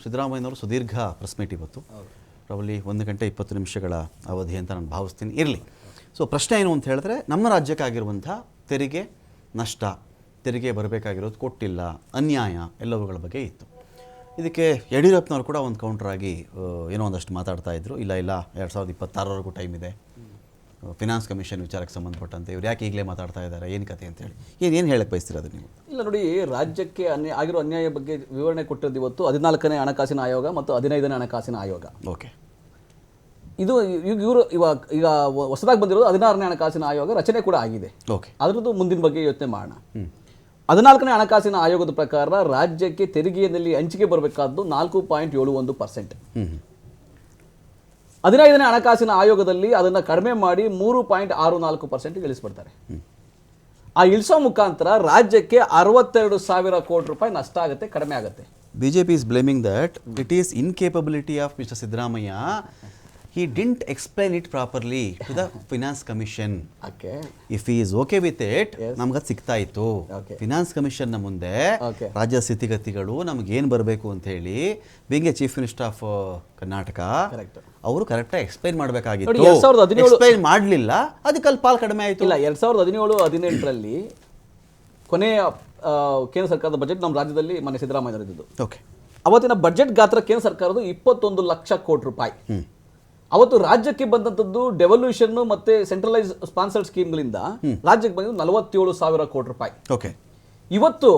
ಸಿದ್ದರಾಮಯ್ಯನವರು ಸುದೀರ್ಘ press meet ಇವತ್ತು ಪ್ರಾಬಲಿ 1 ಗಂಟೆ 20 ನಿಮಿಷಗಳ ಅವಧಿ ಅಂತ ನಾನು ಭಾವಿಸ್ತೀನಿ. ಇರಲಿ. ಸೊ ಪ್ರಶ್ನೆ ಏನು ಅಂತ ಹೇಳಿದ್ರೆ, ನಮ್ಮ ರಾಜ್ಯಕ್ಕಾಗಿರುವಂಥ ತೆರಿಗೆ ನಷ್ಟ, ತೆರಿಗೆ ಬರಬೇಕಾಗಿರೋದು ಕೊಟ್ಟಿಲ್ಲ, ಅನ್ಯಾಯ ಎಲ್ಲವುಗಳ ಬಗ್ಗೆ ಇತ್ತು. ಇದಕ್ಕೆ ಯಡಿಯೂರಪ್ಪನವರು ಕೂಡ ಒಂದು ಕೌಂಟ್ರಾಗಿ ಏನೋ ಒಂದಷ್ಟು ಮಾತಾಡ್ತಾ ಇದ್ರು. ಇಲ್ಲ 2026ವರೆಗೂ ಟೈಮ್ ಇದೆ, ಫಿನಾನ್ಸ್ ಕಮಿಷನ್ ವಿಚಾರಕ್ಕೆ ಸಂಬಂಧಪಟ್ಟಂತೆ ಇವ್ರು ಯಾಕೆ ಈಗಲೇ ಮಾತಾಡ್ತಾ ಇದ್ದಾರೆ, ಏನು ಕತೆ ಅಂತೇಳಿ ಏನು ಹೇಳಕ್ಕೆ ಬಯಸ್ತಿರೋದು ನೀವು? ಇಲ್ಲ ನೋಡಿ, ರಾಜ್ಯಕ್ಕೆ ಆಗಿರೋ ಅನ್ಯಾಯ ಬಗ್ಗೆ ವಿವರಣೆ ಕೊಟ್ಟಿರೋದು ಇವತ್ತು 14ನೇ ಹಣಕಾಸಿನ ಆಯೋಗ ಮತ್ತು 15ನೇ ಹಣಕಾಸಿನ ಆಯೋಗ. ಓಕೆ, ಇದು ಇವರು ಈಗ ಹೊಸದಾಗಿ ಬಂದಿರೋದು 16ನೇ ಹಣಕಾಸಿನ ಆಯೋಗ ರಚನೆ ಕೂಡ ಆಗಿದೆ. ಓಕೆ, ಅದರದ್ದು ಮುಂದಿನ ಬಗ್ಗೆ ಯೋಚನೆ ಮಾಡೋಣ. 14ನೇ ಹಣಕಾಸಿನ ಆಯೋಗದ ಪ್ರಕಾರ ರಾಜ್ಯಕ್ಕೆ ತೆರಿಗೆಯಲ್ಲಿ ಹಂಚಿಕೆ ಬರಬೇಕಾದ್ದು 4.71%. 15ನೇ ಹಣಕಾಸಿನ ಆಯೋಗದಲ್ಲಿ ಅದನ್ನು ಕಡಿಮೆ ಮಾಡಿ 3.64% ಇಳಿಸ್ಬಿಡ್ತಾರೆ. ಆ ಇಳಿಸೋ ಮುಖಾಂತರ ರಾಜ್ಯಕ್ಕೆ 62,000 ಕೋಟಿ ರೂಪಾಯಿ ನಷ್ಟ ಆಗುತ್ತೆ, ಕಡಿಮೆ ಆಗುತ್ತೆ. BJP is blaming that it is incapability of Mr. Siddaramaiah. He didn't explain it properly to the finance commission. Okay. If he is okay with it, ನಮ್ಗೆ ಅದು ಸಿಗ್ತಾ ಇತ್ತು. ಫಿನಾನ್ಸ್ ಕಮಿಷನ್ನ ಮುಂದೆ ರಾಜ್ಯ ಸ್ಥಿತಿಗತಿಗಳು ನಮ್ಗೆ ಏನು ಬರಬೇಕು ಅಂತ ಹೇಳಿ being a chief minister of Karnataka ಅವರು ಕರೆಕ್ಟಾಗಿ ಎಕ್ಸ್ಪ್ಲೈನ್ ಮಾಡಬೇಕಾಗಿತ್ತು. ಎಕ್ಸ್ಪ್ಲೈನ್ ಮಾಡಲಿಲ್ಲ, ಅದಕ್ಕೆ ಅಲ್ಲಿ ಪಾಲ್ ಕಡಿಮೆ ಆಯಿತು. ಇಲ್ಲ, 2017-18ರಲ್ಲಿ ಕೊನೆಯ ಕೇಂದ್ರ ಸರ್ಕಾರದ ಬಜೆಟ್ ನಮ್ಮ ರಾಜ್ಯದಲ್ಲಿ ಮನೆ ಸಿದ್ದರಾಮಯ್ಯ ಇದ್ದು. ಓಕೆ, ಅವತ್ತಿನ ಬಜೆಟ್ ಗಾತ್ರ ಕೇಂದ್ರ ಸರ್ಕಾರದ 21 ಲಕ್ಷ ಕೋಟಿ ರೂಪಾಯಿ. ಅವತ್ತು ರಾಜ್ಯಕ್ಕೆ ಬಂದಂಥದ್ದು ಡೆವಲ್ಯೂಷನ್ ಮತ್ತೆ ಸೆಂಟ್ರಲೈಸ್ ಸ್ಪಾನ್ಸರ್ಡ್ ಸ್ಕೀಮ್ಗಳಿಂದ ರಾಜ್ಯಕ್ಕೆ ಬಂದಿದ್ದು 47,000 ಕೋಟಿ ರೂಪಾಯಿ. ಓಕೆ, ಇವತ್ತು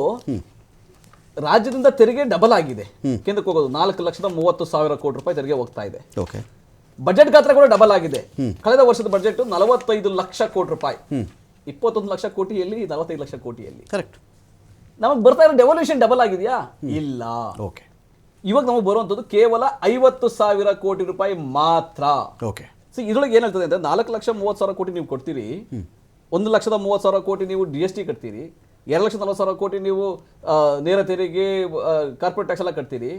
ರಾಜ್ಯದಿಂದ ತೆರಿಗೆ ಡಬಲ್ ಆಗಿದೆ. ಕೇಂದ್ರಕ್ಕೆ ಹೋಗೋದು 4,30,000 ಕೋಟಿ ರೂಪಾಯಿ ತೆರಿಗೆ ಹೋಗ್ತಾ ಇದೆ. ಓಕೆ, ಬಜೆಟ್ ಗಾತ್ರ ಕೂಡ ಡಬಲ್ ಆಗಿದೆ. ಕಳೆದ ವರ್ಷದ ಬಜೆಟ್ 45 ಲಕ್ಷ ಕೋಟಿ ರೂಪಾಯಿ. 21 ಲಕ್ಷ ಕೋಟಿಯಲ್ಲಿ 45 ಲಕ್ಷ ಕೋಟಿಯಲ್ಲಿ ಕರೆಕ್ಟ್. ನಮಗೆ ಬರ್ತಾ ಇರೋ ಡೆವಲ್ಯೂಷನ್ ಡಬಲ್ ಆಗಿದೆಯಾ? ಇಲ್ಲ. ಓಕೆ, ಇವಾಗ ನಮಗೆ ಬರುವಂಥದ್ದು ಕೇವಲ 50,000 ಕೋಟಿ ರೂಪಾಯಿ ಮಾತ್ರ. ಓಕೆ, ಸೊ ಇದ್ರೊಳಗೆ ಏನಾಗ್ತದೆ ಅಂದ್ರೆ 4,30,000 ಕೋಟಿ ನೀವು ಕೊಡ್ತೀರಿ, 1,30,30,000 ಕೋಟಿ ನೀವು GST ಕಟ್ತೀರಿ, 2,40,000 ಕೋಟಿ ನೀವು ನೇರ ತೆರಿಗೆ ಕಾರ್ಪೊರೇಟ್ ಟ್ಯಾಕ್ಸ್ ಎಲ್ಲ ಕಟ್ತೀರಿ.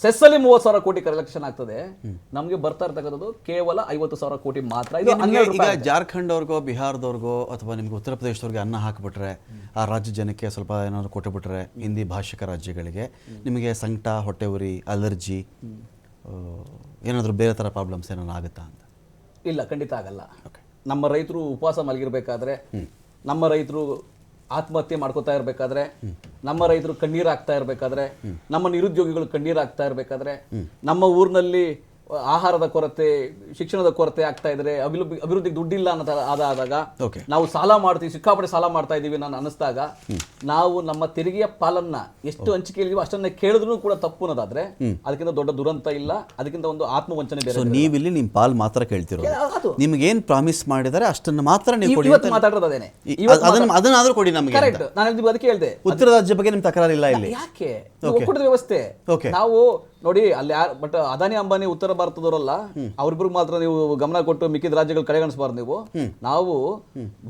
ಸೆಸ್ ಅಲ್ಲಿ 30,000 ಕೋಟಿ ಕಲೆಕ್ಷನ್ ಆಗ್ತದೆ. ನಮಗೆ ಬರ್ತಾ ಇರ್ತಕ್ಕಂಥದ್ದು ಕೇವಲ 50,000 ಕೋಟಿ ಮಾತ್ರ. ಈಗ ಜಾರ್ಖಂಡ್ ಅವ್ರಿಗೋ ಬಿಹಾರದವ್ರಿಗೋ ಅಥವಾ ನಿಮ್ಗೆ ಉತ್ತರ ಪ್ರದೇಶದವ್ರಿಗೆ ಅನ್ನ ಹಾಕಿಬಿಟ್ರೆ, ಆ ರಾಜ್ಯ ಜನಕ್ಕೆ ಸ್ವಲ್ಪ ಏನಾದ್ರು ಕೊಟ್ಟುಬಿಟ್ರೆ, ಹಿಂದಿ ಭಾಷಿಕ ರಾಜ್ಯಗಳಿಗೆ ನಿಮಗೆ ಸಂಕಟ, ಹೊಟ್ಟೆ ಉರಿ, ಅಲರ್ಜಿ, ಏನಾದರೂ ಬೇರೆ ಥರ ಪ್ರಾಬ್ಲಮ್ಸ್ ಏನಾದ್ರು ಆಗುತ್ತಾ ಅಂತ? ಇಲ್ಲ, ಖಂಡಿತ ಆಗಲ್ಲ. ನಮ್ಮ ರೈತರು ಉಪವಾಸ ಮಲಗಿರ್ಬೇಕಾದ್ರೆ, ನಮ್ಮ ರೈತರು ಆತ್ಮಹತ್ಯೆ ಮಾಡ್ಕೋತಾ ಇರಬೇಕಾದ್ರೆ, ನಮ್ಮ ರೈತರು ಕಣ್ಣೀರು ಹಾಕ್ತಾ ಇರಬೇಕಾದ್ರೆ, ನಮ್ಮ ನಿರುದ್ಯೋಗಿಗಳು ಕಣ್ಣೀರು ಹಾಕ್ತಾ ಇರಬೇಕಾದ್ರೆ, ನಮ್ಮ ಊರಿನಲ್ಲಿ ಆಹಾರದ ಕೊರತೆ, ಶಿಕ್ಷಣದ ಕೊರತೆ ಆಗ್ತಾ ಇದ್ರೆ, ಅಭಿವೃದ್ಧಿಗೆ ದುಡ್ಡಿಲ್ಲ ಅನ್ನೋ ಆದಾಗ ನಾವು ಸಾಲ ಮಾಡ್ತೀವಿ, ಸಿಕ್ಕಾಪಟ್ಟೆ ಸಾಲ ಮಾಡ್ತಾ ಇದೀವಿ ನಾನು ಅನ್ನಿಸ್ದಾಗ, ನಾವು ನಮ್ಮ ತೆರಿಗೆಯ ಪಾಲನ್ನ ಎಷ್ಟು ಹಂಚಿಕೆ ಇದೀವೋ ಅಷ್ಟನ್ನ ಕೇಳಿದ್ರು ಕೂಡ ತಪ್ಪು ಅನ್ನೋದಾದ್ರೆ ಅದಕ್ಕಿಂತ ದೊಡ್ಡ ದುರಂತ ಇಲ್ಲ, ಅದಕ್ಕಿಂತ ಒಂದು ಆತ್ಮವಂಚನೆ ಬೇರೆ. ನೀವಿಲ್ಲಿ ನಿಮ್ ಪಾಲ್ ಮಾತ್ರ ಕೇಳ್ತಿರೋ, ನಿಮ್ಗೆ ಏನ್ ಪ್ರಾಮಿಸ್ ಮಾಡಿದಾರೆ ಅಷ್ಟನ್ನ ಮಾತ್ರ ನೀವು ಕೊಡಿ. ಮಾತಾಡೋದು ಅದೇನೆ, ಅದನ್ನಾದ್ರೂ ಕೊಡಿ ನಮಗೆ. ಕರೆಕ್ಟ್, ನಾನು ಅದಕ್ಕೆ ಹೇಳ್ದೆ. ಉತ್ತರ ರಾಜ್ಯ ಬಗ್ಗೆ ನಿಮ್ ತಕರಾರು ಇಲ್ಲ ಇಲ್ಲಿ. ಯಾಕೆ? ಒಕ್ಕೂಟದ ವ್ಯವಸ್ಥೆ ನಾವು ನೋಡಿ, ಅಲ್ಲಿ ಬಟ್ ಅದಾನಿ ಅಂಬಾನಿ ಉತ್ತರ ಭಾರತದವರಲ್ಲ, ಅವ್ರಿಬ್ರು ಮಾತ್ರ ನೀವು ಗಮನ ಕೊಟ್ಟು ಮಿಕ್ಕಿದ ರಾಜ್ಯಗಳು ಕಡೆಗಣಿಸಬಾರ್ದು. ನೀವು ನಾವು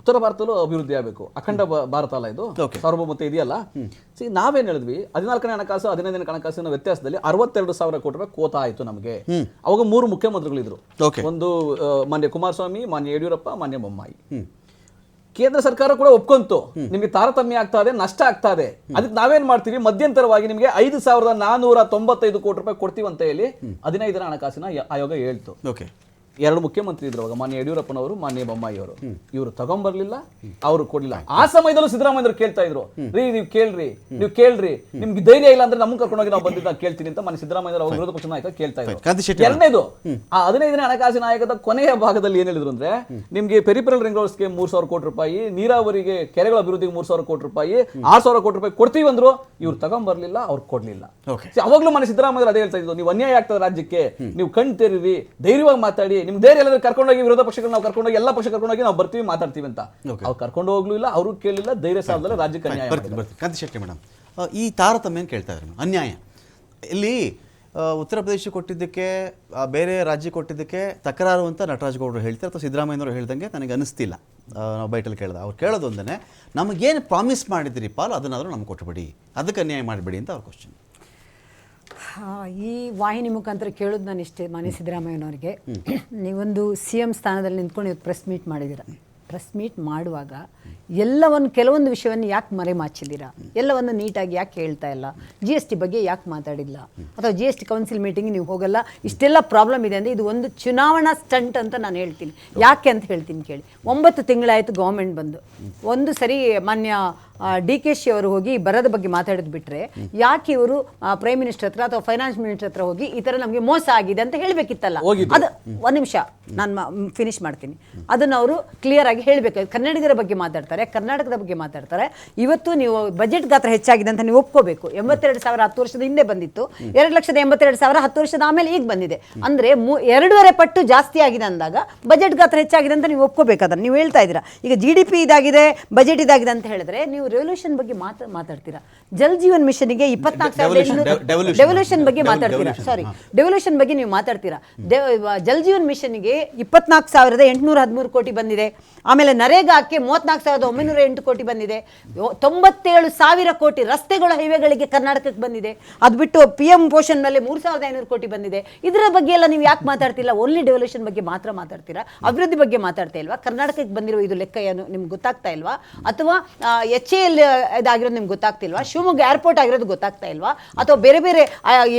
ಉತ್ತರ ಭಾರತದಲ್ಲೂ ಅಭಿವೃದ್ಧಿ ಆಗಬೇಕು. ಅಖಂಡ ಭಾರತ ಅಲ್ಲ ಇದು, ಸಾರ್ವಭೌಮತೆ ಇದೆಯಲ್ಲ. ನಾವೇನ್ ಹೇಳಿದ್ವಿ, 14ನೇ ಹಣಕಾಸು 15ನೇ ಹಣಕಾಸಿನ ವ್ಯತ್ಯಾಸದಲ್ಲಿ 62,000 ಕೋಟಿ ರೂಪಾಯಿ ಕೋತಾ ಆಯ್ತು ನಮಗೆ. ಅವಾಗ 3 ಮುಖ್ಯಮಂತ್ರಿಗಳಿದ್ರು. ಒಂದು ಮಾನ್ಯ ಕುಮಾರಸ್ವಾಮಿ, ಮಾನ್ಯ ಯಡಿಯೂರಪ್ಪ, ಮಾನ್ಯ ಬೊಮ್ಮಾಯಿ. ಕೇಂದ್ರ ಸರ್ಕಾರ ಕೂಡ ಒಪ್ಕೊಂತು, ನಿಮ್ಗೆ ತಾರತಮ್ಯ ಆಗ್ತಾ ಇದೆ, ನಷ್ಟ ಆಗ್ತಾ ಇದೆ, ಅದಕ್ಕೆ ನಾವೇನ್ ಮಾಡ್ತೀವಿ, ಮಧ್ಯಂತರವಾಗಿ ನಿಮ್ಗೆ 5,495 ಕೋಟಿ ರೂಪಾಯಿ ಕೊಡ್ತೀವಿ ಅಂತ ಹೇಳಿ 15ನೇ ಹಣಕಾಸಿನ ಆಯೋಗ ಹೇಳ್ತು. ಎರಡು ಮುಖ್ಯಮಂತ್ರಿ ಇದ್ರು ಅವಾಗ, ಮಾನ್ಯ ಯಡಿಯೂರಪ್ಪನವರು, ಮಾನ್ಯ ಬೊಮ್ಮಾಯಿ ಅವರು. ಇವರು ತಗೊಂಡ್ಬರ್ಲಿಲ್ಲ, ಅವರು ಕೊಡ್ಲಿಲ್ಲ. ಆ ಸಮಯದಲ್ಲೂ ಸಿದ್ದರಾಮಯ್ಯ ಕೇಳ್ತಾ ಇದ್ರು, ನೀವು ಕೇಳ್ರಿ, ನಿಮ್ಗೆ ಧೈರ್ಯ ಇಲ್ಲ ಅಂದ್ರೆ ನಮ್ಗೆ ಕರ್ಕೊಂಡೋಗಿ ನಾವು ಬಂದಿದ್ದ ಕೇಳ್ತೀನಿ ಅಂತ ಮಾನ್ಯ ಸಿದ್ದರಾಮಯ್ಯ ಅವರು ವಿರೋಧ ಪಕ್ಷ ನಾಯಕ ಕೇಳ್ತಾ ಇದ್ರು. ಎರಡನೇದು, ಆ 15ನೇ ಹಣಕಾಸಿನ ಆಯೋಗದ ಕೊನೆಯ ಭಾಗದಲ್ಲಿ ಏನ್ ಹೇಳಿದ್ರು ಅಂದ್ರೆ, ನಿಮ್ಗೆ ಪೆರಿಫೆರಲ್ ರಿಂಗ್ ರೋಡ್ಸ್ಗೆ 3,000 ಕೋಟಿ ರೂಪಾಯಿ, ನೀರಾವರಿಗೆ ಕೆರೆಗಳ ಅಭಿವೃದ್ಧಿಗೆ 3,000 ಕೋಟಿ ರೂಪಾಯಿ, 6,000 ಕೋಟಿ ರೂಪಾಯಿ ಕೊಡ್ತೀವಿ ಅಂದ್ರು. ಇವ್ರು ತಗೊಂಡ್ಬರ್ಲಿಲ್ಲ, ಅವ್ರು ಕೊಡ್ಲಿಲ್ಲ. ಅವಾಗ್ಲೂ ಮಾನ್ಯ ಸಿದ್ದರಾಮಯ್ಯ ಅದೇ ಹೇಳ್ತಾ ಇದ್ರು, ನೀವು ಅನ್ಯಾಯ ಆಗ್ತದೆ ರಾಜ್ಯಕ್ಕೆ, ನೀವು ಕಣ್ ತೆರೀರಿ, ಧೈರ್ಯವಾಗಿ ಮಾತಾಡಿ, ನಿಮ್ಗೆ ಧೈರ್ಯ ಎಲ್ಲ ಕರ್ಕೊಂಡೋಗಿ ವಿರೋಧ ಪಕ್ಷಗಳು ನಾವು ಕರ್ಕೊಂಡೋಗಿ ಎಲ್ಲ ಪಕ್ಷ ಕರ್ಕೊಂಡೋಗಿ ನಾವು ಬರ್ತೀವಿ ಮಾತಾಡ್ತೀವಿ ಅಂತ. ಅವ್ರು ಕರ್ಕೊಂಡು ಹೋಗ್ಲೂ ಇಲ್ಲ, ಅವರು ಕೇಳಲಿಲ್ಲ, ಧೈರ್ಯ ಸಾಲದಲ್ಲ ರಾಜ್ಯಕ್ಕೆ ಅನ್ಯಾಯ. ಕಾಂತಿ ಶೆಟ್ಟಿ ಮೇಡಮ್, ಈ ತಾರತಮ್ಯ ಕೇಳ್ತಾ ಇದ್ರು, ಅನ್ಯಾಯ ಇಲ್ಲಿ ಉತ್ತರ ಪ್ರದೇಶ ಕೊಟ್ಟಿದ್ದಕ್ಕೆ, ಬೇರೆ ರಾಜ್ಯ ಕೊಟ್ಟಿದ್ದಕ್ಕೆ ತಕರಾರು ಅಂತ ನಟರಾಜಗೌಡರು ಹೇಳ್ತಾರೆ, ಅಥವಾ ಸಿದ್ದರಾಮಯ್ಯನವರು ಹೇಳ್ದಂಗೆ ನನಗೆ ಅನಿಸ್ತಿಲ್ಲ. ನಾವು ಬೈಟಲ್ಲಿ ಕೇಳ್ದ, ಅವ್ರು ಕೇಳೋದು ಒಂದೇ, ನಮಗೇನು ಪ್ರಾಮಿಸ್ ಮಾಡಿದಿರಿ ಪಾಲ್ ಅದನ್ನಾದರೂ ನಮ್ಗೆ ಕೊಟ್ಟುಬಿಡಿ, ಅದಕ್ಕೆ ಅನ್ಯಾಯ ಮಾಡಿಬಿಡಿ ಅಂತ ಅವ್ರ ಕ್ವಶನ್. ಈ ವಾಹಿನಿ ಮುಖಾಂತರ ಕೇಳೋದು ನಾನು ಇಷ್ಟೇ, ಮಾನ್ಯ ಸಿದ್ದರಾಮಯ್ಯನವ್ರಿಗೆ, ನೀವೊಂದು CM ಸ್ಥಾನದಲ್ಲಿ ನಿಂತ್ಕೊಂಡು ನೀವು ಪ್ರೆಸ್ ಮೀಟ್ ಮಾಡಿದ್ದೀರ, ಪ್ರೆಸ್ ಮೀಟ್ ಮಾಡುವಾಗ ಎಲ್ಲವನ್ನು ಕೆಲವೊಂದು ವಿಷಯವನ್ನು ಯಾಕೆ ಮರೆಮಾಚಿದ್ದೀರಾ, ಎಲ್ಲವನ್ನು ನೀಟಾಗಿ ಯಾಕೆ ಹೇಳ್ತಾ ಇಲ್ಲ, GST ಬಗ್ಗೆ ಯಾಕೆ ಮಾತಾಡಿಲ್ಲ, ಅಥವಾ GST ಕೌನ್ಸಿಲ್ ಮೀಟಿಂಗ್ ನೀವು ಹೋಗಲ್ಲ, ಇಷ್ಟೆಲ್ಲ ಪ್ರಾಬ್ಲಮ್ ಇದೆ ಅಂದರೆ ಇದು ಒಂದು ಚುನಾವಣಾ ಸ್ಟಂಟ್ ಅಂತ ನಾನು ಹೇಳ್ತೀನಿ. ಯಾಕೆ ಅಂತ ಹೇಳ್ತೀನಿ ಕೇಳಿ. 9 ತಿಂಗಳಾಯಿತು ಗೌರ್ಮೆಂಟ್ ಬಂದು. ಒಂದು ಸರಿ ಮಾನ್ಯ DKC ಅವರು ಹೋಗಿ ಬರದ ಬಗ್ಗೆ ಮಾತಾಡಿದ್ ಬಿಟ್ರೆ ಯಾಕೆ ಇವರು ಪ್ರೈಮ್ ಮಿನಿಸ್ಟರ್ ಹತ್ರ ಅಥವಾ ಫೈನಾನ್ಸ್ ಮಿನಿಸ್ಟರ್ ಹತ್ರ ಹೋಗಿ ಈ ಥರ ನಮಗೆ ಮೋಸ ಆಗಿದೆ ಅಂತ ಹೇಳಬೇಕಿತ್ತಲ್ಲ. ಅದು ಒಂದು ನಿಮಿಷ ನಾನು ಫಿನಿಶ್ ಮಾಡ್ತೀನಿ. ಅದನ್ನು ಅವರು ಕ್ಲಿಯರ್ ಆಗಿ ಹೇಳಬೇಕು. ಕನ್ನಡಿಗರ ಬಗ್ಗೆ ಮಾತಾಡ್ತಾರೆ, ಕರ್ನಾಟಕದ ಬಗ್ಗೆ ಮಾತಾಡ್ತಾರೆ. ಇವತ್ತು ನೀವು ಬಜೆಟ್ ಗಾತ್ರ ಹೆಚ್ಚಾಗಿದೆ ಅಂತ ನೀವು ಒಪ್ಕೋಬೇಕು. 82,000 10 ವರ್ಷದ ಹಿಂದೆ ಬಂದಿತ್ತು, 2,82,000 10 ವರ್ಷದ ಆಮೇಲೆ ಈಗ ಬಂದಿದೆ. ಅಂದರೆ 2.5 ಪಟ್ಟು ಜಾಸ್ತಿ ಆಗಿದೆ ಅಂದಾಗ ಬಜೆಟ್ ಗಾತ್ರ ಹೆಚ್ಚಾಗಿದೆ ಅಂತ ನೀವು ಒಪ್ಕೋಬೇಕು. ಅದನ್ನು ನೀವು ಹೇಳ್ತಾ ಇದ್ದೀರಾ. ಈಗ GDP ಇದಾಗಿದೆ, ಬಜೆಟ್ ಇದಾಗಿದೆ ಅಂತ ಹೇಳಿದ್ರೆ ನೀವು ರೆವಲ್ಯೂಷನ್ ಬಗ್ಗೆ ಮಾತಾಡ್ತೀರಾ. ಜಲ್ ಜೀವನ್ ಮಿಷನ್ಗೆ 24,000 ಡೆವಲ್ಯೂಷನ್ ಬಗ್ಗೆ ಮಾತಾಡ್ತೀರಾ. ಸಾರಿ, ಡೆವಲ್ಯೂಷನ್ ಬಗ್ಗೆ ನೀವು ಮಾತಾಡ್ತೀರಾ. ಜಲ್ ಜೀವನ್ ಮಿಷನ್ಗೆ 24,813 ಕೋಟಿ ಬಂದಿದೆ. ಆಮೇಲೆ ನರೇಗಾಕ್ಕೆ 34,908 ಕೋಟಿ ಬಂದಿದೆ. 97,000 ಕೋಟಿ ರಸ್ತೆಗಳ ಹೈವೇಗಳಿಗೆ ಕರ್ನಾಟಕಕ್ಕೆ ಬಂದಿದೆ. ಅದು ಬಿಟ್ಟು PM ಪೋಷನ್ ಮೇಲೆ 3,500 ಕೋಟಿ ಬಂದಿದೆ. ಇದರ ಬಗ್ಗೆ ಎಲ್ಲ ನೀವು ಯಾಕೆ ಮಾತಾಡ್ತಿಲ್ಲ? ಓನ್ಲಿ ಡೆವಲ್ಯೂಷನ್ ಬಗ್ಗೆ ಮಾತ್ರ ಮಾತಾಡ್ತೀರಾ, ಅಭಿವೃದ್ಧಿ ಬಗ್ಗೆ ಮಾತಾಡ್ತಾ ಇಲ್ವಾ? ಕರ್ನಾಟಕಕ್ಕೆ ಬಂದಿರೋ ಇದು ಲೆಕ್ಕ ಏನು ನಿಮ್ಗೆ ಗೊತ್ತಾಗ್ತಾ ಇಲ್ವಾ? ಅಥವಾ HAL ಇದಾಗಿರೋದು ನಿಮ್ಗೆ ಗೊತ್ತಾಗ್ತಿಲ್ವಾ? ಶಿವಮೊಗ್ಗ ಏರ್ಪೋರ್ಟ್ ಆಗಿರೋದು ಗೊತ್ತಾಗ್ತಾ ಇಲ್ವಾ? ಅಥವಾ ಬೇರೆ ಬೇರೆ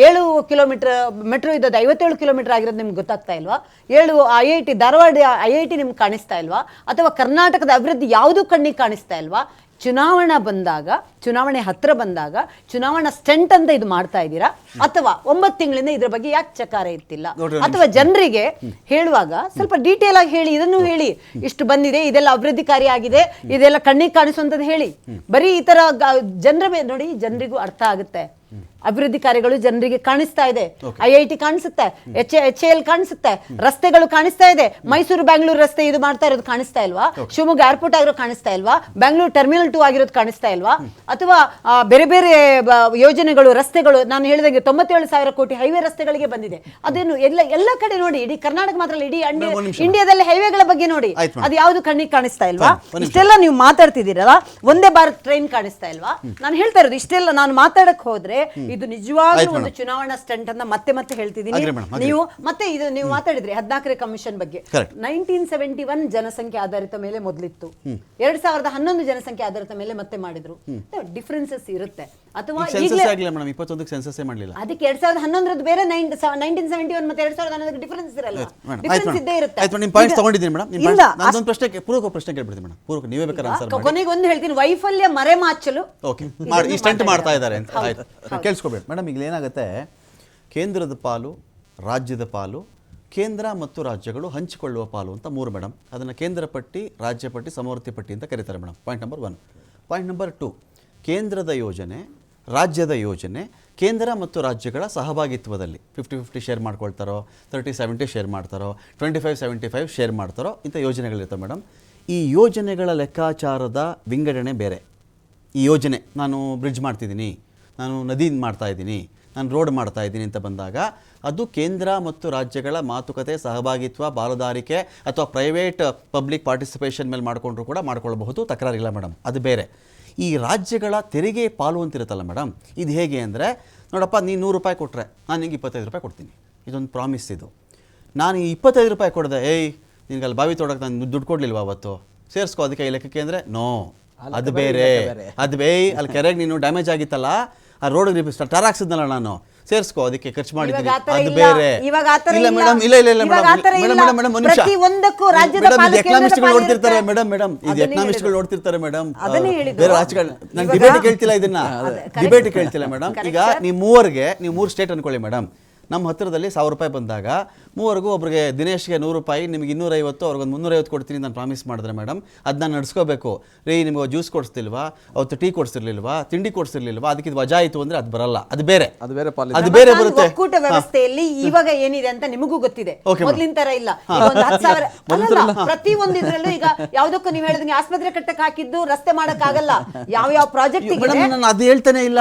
7 ಕಿಲೋಮೀಟರ್ ಮೆಟ್ರೋ ಇದ್ದದ್ದು 57 ಕಿಲೋಮೀಟರ್ ಆಗಿರೋದು ನಿಮ್ಗೆ ಗೊತ್ತಾಗ್ತಾ ಇಲ್ವಾ? 7 IIT ಧಾರವಾಡ IIT ನಿಮ್ಗೆ ಕಾಣಿಸ್ತಾ ಇಲ್ವಾ? ಅಥವಾ ಕರ್ನಾಟಕದ ಅಭಿವೃದ್ಧಿ ಯಾವುದೂ ಕಣ್ಣಿಗೆ ಕಾಣಿಸ್ತಾ ಇಲ್ವಾ? ಚುನಾವಣಾ ಬಂದಾಗ, ಚುನಾವಣೆ ಹತ್ರ ಬಂದಾಗ ಚುನಾವಣಾ ಸ್ಟಂಟ್ ಅಂತ ಇದು ಮಾಡ್ತಾ ಇದ್ದೀರಾ? ಅಥವಾ 9 ತಿಂಗಳಿಂದ ಇದ್ರ ಬಗ್ಗೆ ಯಾಕೆ ಚಕಾರ ಇರ್ತಿಲ್ಲ? ಅಥವಾ ಜನರಿಗೆ ಹೇಳುವಾಗ ಸ್ವಲ್ಪ ಡೀಟೇಲ್ ಆಗಿ ಹೇಳಿ, ಇದನ್ನು ಹೇಳಿ, ಇಷ್ಟು ಬಂದಿದೆ, ಇದೆಲ್ಲ ಅಭಿವೃದ್ಧಿ ಕಾರ್ಯ ಆಗಿದೆ, ಇದೆಲ್ಲ ಕಣ್ಣಿಗೆ ಕಾಣಿಸುವಂಥದ್ದು ಹೇಳಿ. ಬರೀ ಈ ತರ ಜನರ ನೋಡಿ, ಜನರಿಗೂ ಅರ್ಥ ಆಗುತ್ತೆ. ಅಭಿವೃದ್ಧಿ ಕಾರ್ಯಗಳು ಜನರಿಗೆ ಕಾಣಿಸ್ತಾ ಇದೆ. IIT ಕಾಣಿಸುತ್ತೆ, HAL ಕಾಣಿಸುತ್ತೆ, ರಸ್ತೆಗಳು ಕಾಣಿಸ್ತಾ ಇದೆ. ಮೈಸೂರು ಬ್ಯಾಂಗ್ಳೂರು ರಸ್ತೆ ಇದು ಮಾಡ್ತಾ ಇರೋದು ಕಾಣಿಸ್ತಾ ಇಲ್ವಾ? ಶಿವಮೊಗ್ಗ ಏರ್ಪೋರ್ಟ್ ಆಗಿರೋದು ಕಾಣಿಸ್ತಾ ಇಲ್ವಾ? ಬೆಂಗಳೂರು ಟರ್ಮಿನಲ್ 2 ಆಗಿರೋದು ಕಾಣಿಸ್ತಾ ಇಲ್ವಾ? ಅಥವಾ ಬೇರೆ ಬೇರೆ ಯೋಜನೆಗಳು, ರಸ್ತೆಗಳು, ನಾನು ಹೇಳಿದಂಗೆ 97,000 ಕೋಟಿ ಹೈವೇ ರಸ್ತೆಗಳಿಗೆ ಬಂದಿದೆ. ಅದೇನು ಎಲ್ಲ ಕಡೆ ನೋಡಿ, ಇಡೀ ಕರ್ನಾಟಕ ಮಾತ್ರ ಅಲ್ಲ, ಇಡೀ ಇಂಡಿಯಾದಲ್ಲಿ ಹೈವೇಗಳ ಬಗ್ಗೆ ನೋಡಿ, ಅದು ಯಾವುದು ಕಣ್ಣಿಗೆ ಕಾಣಿಸ್ತಾ ಇಲ್ವಾ? ಇಷ್ಟೆಲ್ಲ ನೀವು ಮಾತಾಡ್ತಿದ್ದೀರಲ್ಲ, ಒಂದೇ ಭಾರತ್ ಟ್ರೈನ್ ಕಾಣಿಸ್ತಾ ಇಲ್ವಾ? ನಾನು ಹೇಳ್ತಾ ಇರೋದು ಇಷ್ಟೆಲ್ಲ. ನಾನು ಮಾತಾಡಕ್ ಹೋದ್ರೆ ಇದು ನಿಜವಾಗ್ಲೂ ಒಂದು ಚುನಾವಣಾ ಸ್ಟಂಟ್ ಅಂತ ಮತ್ತೆ ಹೇಳ್ತಿದ್ದೀನಿ. ನೀವು ಮತ್ತೆ ಇದು ನೀವು ಮಾತಾಡಿದ್ರಿ 14ನೇ ಕಮಿಷನ್ ಬಗ್ಗೆ. 1971 ಜನಸಂಖ್ಯೆ ಆಧಾರಿತ ಮೇಲೆ ಮೊದಲಿತ್ತು, 2011 ಜನಸಂಖ್ಯೆ ಆಧಾರಿತ ಮೇಲೆ ಮತ್ತೆ ಮಾಡಿದ್ರು. ಡಿಫರೆನ್ಸಸ್ ಇರುತ್ತೆ. ಅಥವಾ ಅದಕ್ಕೆ 2011 ಬೇರೆ, 1971 ಮತ್ತೆ 2011 ಡಿಫರೆನ್ಸ್ ಇರಲ್ಲ, ಡಿಫರೆನ್ಸ್ ಇದ್ದೇ ಇರುತ್ತೆ. ಕೊನೆಗೆ ಒಂದು ಹೇಳ್ತೀನಿ, ವೈಫಲ್ಯ ಮರೆಮಾಚಲು ಮಾಡ್ತಾ ಇದ್ದಾರೆ ಅಂತ. ಕೇಳಿಸ್ಕೊಬೇಡಿ ಮೇಡಮ್, ಈಗ ಏನಾಗುತ್ತೆ, ಕೇಂದ್ರದ ಪಾಲು, ರಾಜ್ಯದ ಪಾಲು, ಕೇಂದ್ರ ಮತ್ತು ರಾಜ್ಯಗಳು ಹಂಚಿಕೊಳ್ಳುವ ಪಾಲು ಅಂತ 3 ಮೇಡಮ್. ಅದನ್ನು ಕೇಂದ್ರ ಪಟ್ಟಿ, ರಾಜ್ಯ ಪಟ್ಟಿ, ಸಮವರ್ತಿ ಪಟ್ಟಿ ಅಂತ ಕರೀತಾರೆ madam. Point number 1. Point number 2, ಕೇಂದ್ರದ ಯೋಜನೆ, ರಾಜ್ಯದ ಯೋಜನೆ, ಕೇಂದ್ರ ಮತ್ತು ರಾಜ್ಯಗಳ ಸಹಭಾಗಿತ್ವದಲ್ಲಿ 50-50 ಶೇರ್ ಮಾಡ್ಕೊಳ್ತಾರೋ, 30-70 ಶೇರ್ ಮಾಡ್ತಾರೋ, 25-75 ಶೇರ್ ಮಾಡ್ತಾರೋ, ಇಂಥ ಯೋಜನೆಗಳಿರ್ತವೆ ಮೇಡಮ್. ಈ ಯೋಜನೆಗಳ ಲೆಕ್ಕಾಚಾರದ ವಿಂಗಡಣೆ ಬೇರೆ. ಈ ಯೋಜನೆ, ನಾನು ಬ್ರಿಡ್ಜ್ ಮಾಡ್ತಿದ್ದೀನಿ, ನಾನು ನದಿ ಮಾಡ್ತಾ ಇದ್ದೀನಿ, ನಾನು ರೋಡ್ ಮಾಡ್ತಾ ಇದ್ದೀನಿ ಅಂತ ಬಂದಾಗ ಅದು ಕೇಂದ್ರ ಮತ್ತು ರಾಜ್ಯಗಳ ಮಾತುಕತೆ, ಸಹಭಾಗಿತ್ವ, ಪಾಲುದಾರಿಕೆ ಅಥವಾ ಪ್ರೈವೇಟ್ ಪಬ್ಲಿಕ್ ಪಾರ್ಟಿಸಿಪೇಷನ್ ಮೇಲೆ ಮಾಡಿಕೊಂಡ್ರು ಕೂಡ ಮಾಡ್ಕೊಳ್ಬಹುದು, ತಕರಾರಿಲ್ಲ ಮೇಡಮ್, ಅದು ಬೇರೆ. ಈ ರಾಜ್ಯಗಳ ತೆರಿಗೆ ಪಾಲು ಅಂತಿರುತ್ತಲ್ಲ ಮೇಡಮ್, ಇದು ಹೇಗೆ ಅಂದರೆ, ನೋಡಪ್ಪ ನೀನು 100 ರೂಪಾಯಿ ಕೊಟ್ಟರೆ ನಾನು ನಿಂಗೆ 25 ರೂಪಾಯಿ ಕೊಡ್ತೀನಿ, ಇದೊಂದು ಪ್ರಾಮಿಸ್. ಇದು ನಾನು 25 ರೂಪಾಯಿ ಕೊಡದೆ, ನಿನ್ಗೆ ಅಲ್ಲಿ ಬಾವಿ ತೋಡಕ್ಕೆ ನಾನು ದುಡ್ಡು ಕೊಡಲಿಲ್ವ ಅವತ್ತು, ಸೇರಿಸ್ಕೋ ಅದಕ್ಕೆ ಈ ಲೆಕ್ಕಕ್ಕೆ ಅಂದರೆ ನೋ, ಅದು ಬೇರೆ. ಅಲ್ಲಿ ಕೆರೆಗೆ ನೀನು ಡ್ಯಾಮೇಜ್ ಆಗಿತ್ತಲ್ಲ, ಆ ರೋಡ್ಗೆ ಟಾರ್ ಹಾಕ್ಸಿದ್ನಲ್ಲ ನಾನು, ಸೇರಿಸ್ಕೋ ಅದಕ್ಕೆ ಖರ್ಚು ಮಾಡಿದ್ದೀನಿ, ಅದು ಬೇರೆ. ಇಲ್ಲ ಮೇಡಮ್, ಇಲ್ಲ ಎಕನಾಮಿಸ್ಟ್ಗಳು ನೋಡ್ತಿರ್ತಾರೆ ಮೇಡಮ್, ಇದು ಎಕನಾಮಿಸ್ಟ್ಗಳು ನೋಡ್ತಿರ್ತಾರೆ ಮೇಡಮ್, ಬೇರೆ ರಾಜ್ಯಗಳು. ನಾನು ಡಿಬೇಟ್ ಕೇಳ್ತಿಲ್ಲ, ಇದನ್ನ ಡಿಬೇಟ್ ಕೇಳ್ತಿಲ್ಲ ಮೇಡಮ್. ಈಗ ನೀವು 3 ಸ್ಟೇಟ್ ಅನ್ಕೊಳ್ಳಿ ಮೇಡಮ್. ನಮ್ಮ ಹತ್ತಿರದಲ್ಲಿ 1,000 ರೂಪಾಯಿ ಬಂದಾಗ ಮೂವರೆಗೂ ಒಬ್ಬರಿಗೆ ದಿನೇಶ್ಗೆ 100 ರೂಪಾಯಿ, ನಿಮಗೆ 250, ಅವ್ರಿಗೊಂದು 350 ಕೊಡ್ತೀನಿ ನಾನು ಪ್ರಾಮಿಸ್ ಮಾಡಿದ್ರೆ ಮೇಡಮ್, ಅದನ್ನ ನಡೆಸ್ಕೋಬೇಕು. ನಿಮಗೆ ಜ್ಯೂಸ್ ಕೊಡಿಸ್ತಿಲ್ವಾ, ಅವತ್ತು ಟೀ ಕೊಡಿಸಿರ್ಲಿಲ್ವಾ, ತಿಂಡಿ ಕೊಡಿಸಿರ್ಲಿಲ್ವಾ, ಅದಕ್ಕೆ ಇದು ವಜಾ ಆಯಿತು ಅಂದರೆ ಅದು ಬರಲ್ಲ, ಅದು ಬೇರೆ ಬರುತ್ತೆ. ಒಕ್ಕೂಟ ವ್ಯವಸ್ಥೆಯಲ್ಲಿ ಇವಾಗ ಏನಿದೆ ಅಂತ ನಿಮಗೂ ಗೊತ್ತಿದೆ, ಮೊದಲಿನ ತರ ಇಲ್ಲ. 10,000 ಪ್ರತಿ ಒಂದು ಇದ್ರಲ್ಲೂ ಈಗ ಯಾವುದಕ್ಕೂ ನೀವು ಹೇಳಿದ್ರೆ ಆಸ್ಪತ್ರೆ ಕಟ್ಟಕ್ಕೆ ಹಾಕಿದ್ದು ರಸ್ತೆ ಮಾಡಕ್ ಆಗಲ್ಲ, ಯಾವ ಪ್ರಾಜೆಕ್ಟ್ ನಾನು ಅದು ಹೇಳ್ತಾನೆ ಇಲ್ಲ,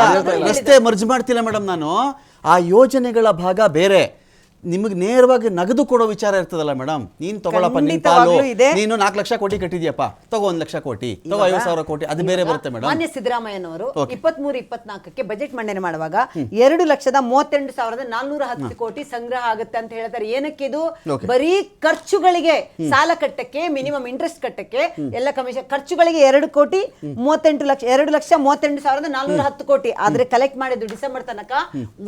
ರಸ್ತೆ ಮರ್ಜ್ ಮಾಡ್ತಿಲ್ಲ ಮೇಡಮ್. ನಾನು ಆ ಯೋಜನೆಗಳ ಭಾಗ ಬೇರೆ, ನಿಮಗೆ ನೇರವಾಗಿ ನಗದು ಕೊಡೋ ವಿಚಾರ ಇರ್ತದಲ್ಲ ಮೇಡಮ್. ನೀನು ತಗೊಳಪ್ಪ ನಿನ್ ಪಾಲು, ಖಂಡಿತವಾಗ್ಲೂ ಇದೆ. ನೀನು 4 ಲಕ್ಷ ಕೋಟಿ ಕಟ್ಟಿದ್ಯಪ್ಪ, ತಗೋ 1 ಲಕ್ಷ ಕೋಟಿ, ತಗೋ 50,000 ಕೋಟಿ, ಅದು ಬೇರೆ ಬರುತ್ತೆ ಮೇಡಮ್. ಮಾನ್ಯ ಸಿದ್ದರಾಮಯ್ಯನವರು 23-24ಕ್ಕೆ ಬಜೆಟ್ ಮಂಡನೆ ಮಾಡುವಾಗ 2,32,410 ಕೋಟಿ ಸಂಗ್ರಹ ಆಗುತ್ತೆ ಅಂತ ಹೇಳ್ತಾರೆ. ಏನಕ್ಕೆ ಇದು? ಬರೀ ಖರ್ಚುಗಳಿಗೆ, ಸಾಲ ಕಟ್ಟಕ್ಕೆ, ಮಿನಿಮಮ್ ಇಂಟ್ರೆಸ್ಟ್ ಕಟ್ಟಕ್ಕೆ, ಎಲ್ಲ ಕಮಿಷನ್ ಖರ್ಚುಗಳಿಗೆ 2,38,410 ಕೋಟಿ. ಆದ್ರೆ ಕಲೆಕ್ಟ್ ಮಾಡಿದ್ದು ಡಿಸೆಂಬರ್ ತನಕ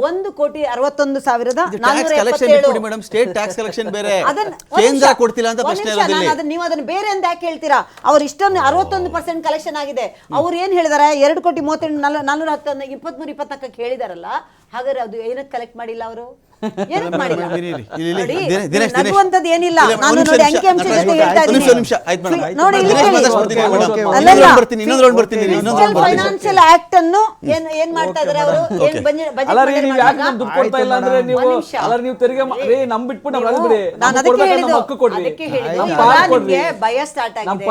1,61,477. ಮೇಡಮ್ ಸ್ಟೇಟ್ ಟ್ಯಾಕ್ಸ್ ಕಲೆಕ್ಷನ್ ಬೇರೆ, ಕೇಂದ್ರ ಕೊಡ್ತಿಲ್ಲ ಅಂತ ಪ್ರಶ್ನೆ ಇರೋದಿಲ್ಲ. ನೀವು ಅದನ್ನ ಬೇರೆ ಅಂತ ಯಾಕೆ ಹೇಳ್ತೀರಾ? ಅವ್ರು ಇಷ್ಟೊಂದು 61% ಕಲೆಕ್ಷನ್ ಆಗಿದೆ. ಅವ್ರು ಏನ್ ಹೇಳಿದಾರೆ? 2,38,410 ಹೇಳಿದಾರಲ್ಲ. ಹಾಗಾದ್ರೆ ಅದು ಏನಕ್ಕೆ ಕಲೆಕ್ಟ್ ಮಾಡಿಲ್ಲ ಅವರು? ಏನಕ್ಕೆ ಮಾಡಿಲ್ಲ? ನಗುವಂತದ್ದು ಏನಿಲ್ಲ. ನಾನು ನೋಡಿ ಅಂಕಿ ಅಂಶ ಜೊತೆ ಹೇಳ್ತಾ ಇದ್ದೀನಿ. ನೋಡಿ ಇಲ್ಲಿ ಫೈನಾನ್ಷಿಯಲ್ ಆಕ್ಟ್ ಅನ್ನು ಏನ್ ಮಾಡ್ತಾ ಇದಾರೆ ಅವರು? ಭಯ ಸ್ಟಾರ್ಟ್ ಆಗಿದೆ.